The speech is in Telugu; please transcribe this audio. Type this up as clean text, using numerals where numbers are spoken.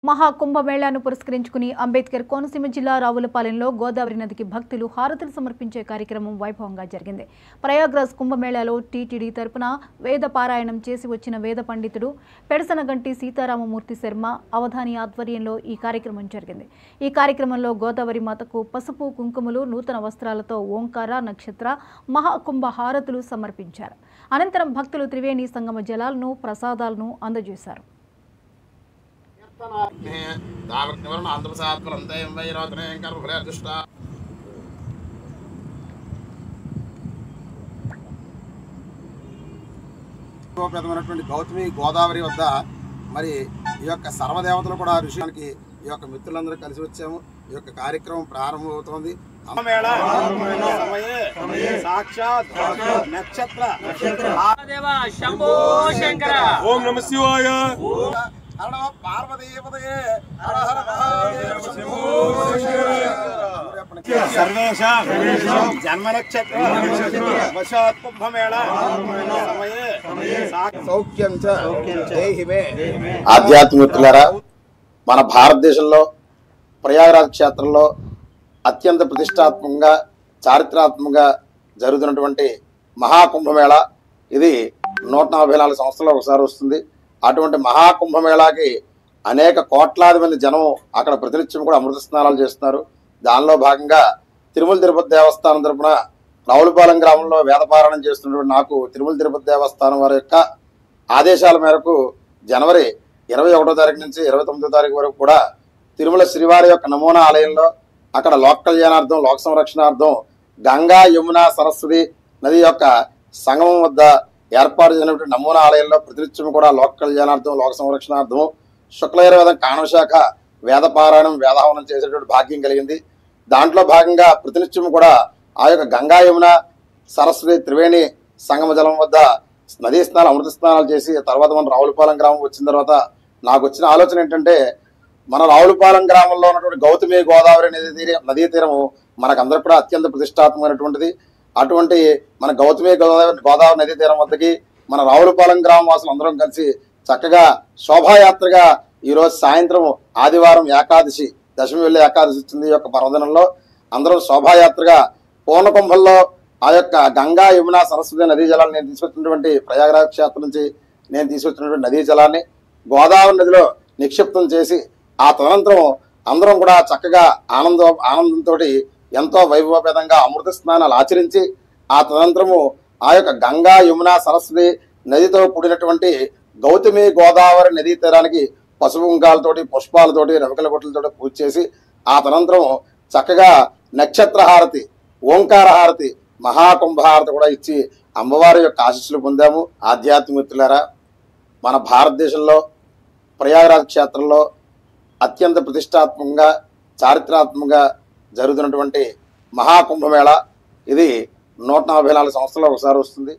మహాకుంభమేళాను పురస్కరించుకుని అంబేద్కర్ కోనసీమ జిల్లా రావులపాలెంలో గోదావరి నదికి భక్తులు హారతులు సమర్పించే కార్యక్రమం వైభవంగా జరిగింది. ప్రయాగ్రాజ్ కుంభమేళాలో టీటీడీ తరపున వేద పారాయణం చేసి వచ్చిన వేద పండితుడు పెడసనగంటి సీతారామమూర్తి శర్మ అవధాని ఆధ్వర్యంలో ఈ కార్యక్రమం జరిగింది. ఈ కార్యక్రమంలో గోదావరి మాతకు పసుపు కుంకుమలు నూతన వస్త్రాలతో ఓంకార నక్షత్ర మహాకుంభ హారతులు సమర్పించారు. అనంతరం భక్తులు త్రివేణి సంగమ జలాలను ప్రసాదాలను అందజేశారు. గౌతమి గోదావరి వద్ద మరి ఈ యొక్క సర్వదేవతలు కూడా ఋషులకి ఈ యొక్క మిత్రులందరూ కలిసి వచ్చాము. ఈ యొక్క కార్యక్రమం ప్రారంభమవుతోంది. సాక్షాత్ నక్షత్ర ఓం నమః శివాయ జన్మ నక్షత్ర ఆధ్యాత్మికులారా, మన భారతదేశంలో ప్రయాగరాజ్ క్షేత్రంలో అత్యంత ప్రతిష్టాత్మకంగా చారిత్రాత్మకంగా జరుగుతున్నటువంటి మహాకుంభమేళ ఇది 144 సంవత్సరాలు ఒకసారి వస్తుంది. అటువంటి మహాకుంభమేళాకి అనేక కోట్లాది మంది జనం అక్కడ ప్రతినిత్యం కూడా అమృత స్నానాలు చేస్తున్నారు. దానిలో భాగంగా తిరుమల తిరుపతి దేవస్థానం తరపున రావులపాలెం గ్రామంలో వేదపారాయణం చేస్తున్నటువంటి నాకు తిరుమల తిరుపతి దేవస్థానం వారి యొక్క ఆదేశాల మేరకు జనవరి 21వ తారీఖు నుంచి 29వ తారీఖు వరకు కూడా తిరుమల శ్రీవారి యొక్క నమూనా ఆలయంలో అక్కడ లోక కళ్యాణార్థం లోక సంరక్షణార్థం గంగా యమున సరస్వతి నది యొక్క సంగమం వద్ద ఏర్పాటు చేసినటువంటి నమూనా ఆలయంలో ప్రతినిత్యం కూడా లోక కళ్యాణార్థం లోక సంరక్షణార్థం శుక్లయర్వేదం కాణవశాఖ వేదపారాయణం వేదాహవనం చేసేటువంటి భాగ్యం కలిగింది. దాంట్లో భాగంగా ప్రతినిత్యం కూడా ఆ యొక్క గంగా యమున సరస్వతి త్రివేణి సంగమ జలం వద్ద నదీ స్నానాలు అమృత స్నానాలు చేసి తర్వాత మన రావులపాలెం గ్రామం వచ్చిన తర్వాత నాకు వచ్చిన ఆలోచన ఏంటంటే, మన రావులపాలెం గ్రామంలో ఉన్నటువంటి గౌతమి గోదావరి నదీ తీరము మనకందరూ కూడా అత్యంత ప్రతిష్టాత్మకమైనటువంటిది. అటువంటి మన గౌతమి గోదావరి నదీ తీరం వద్దకి మన రావులపాలెం గ్రామం వాసులు అందరం కలిసి చక్కగా శోభాయాత్రగా ఈరోజు సాయంత్రం ఆదివారం ఏకాదశి దశమి వెళ్ళి ఏకాదశి వచ్చింది. ఈ యొక్క పర్వదినంలో అందరం శోభాయాత్రగా పూర్ణకుంభంలో ఆ యొక్క గంగా యమున సరస్వతి నదీ జలాన్ని నేను తీసుకొచ్చినటువంటి ప్రయాగరాజ్ క్షేత్రం నుంచి నేను తీసుకొచ్చినటువంటి నదీ జలాన్ని గోదావరి నదిలో నిక్షిప్తం చేసి ఆ తదనంతరం అందరం కూడా చక్కగా ఆనందంతో ఎంతో వైభవపేతంగా అమృత స్నానాలు ఆచరించి ఆ తదనంతరము ఆ యొక్క గంగా యమున సరస్వతి నదితో కూడినటువంటి గౌతమి గోదావరి నదీ తీరానికి పసుపు కుంకాలతోటి పుష్పాలతోటి రవికల గుట్టలతోటి పూజ చేసి ఆ తదనంతరం చక్కగా నక్షత్ర హారతి ఓంకార హారతి మహాకుంభహారతి కూడా ఇచ్చి అమ్మవారి యొక్క ఆశీస్సులు పొందాము. ఆధ్యాత్మికులారా, మన భారతదేశంలో ప్రయాగరాజ్ క్షేత్రంలో అత్యంత ప్రతిష్టాత్మకంగా చారిత్రాత్మకంగా జరుగుతున్నటువంటి మహాకుంభమేళ ఇది 144 సంవత్సరాలు ఒకసారి వస్తుంది.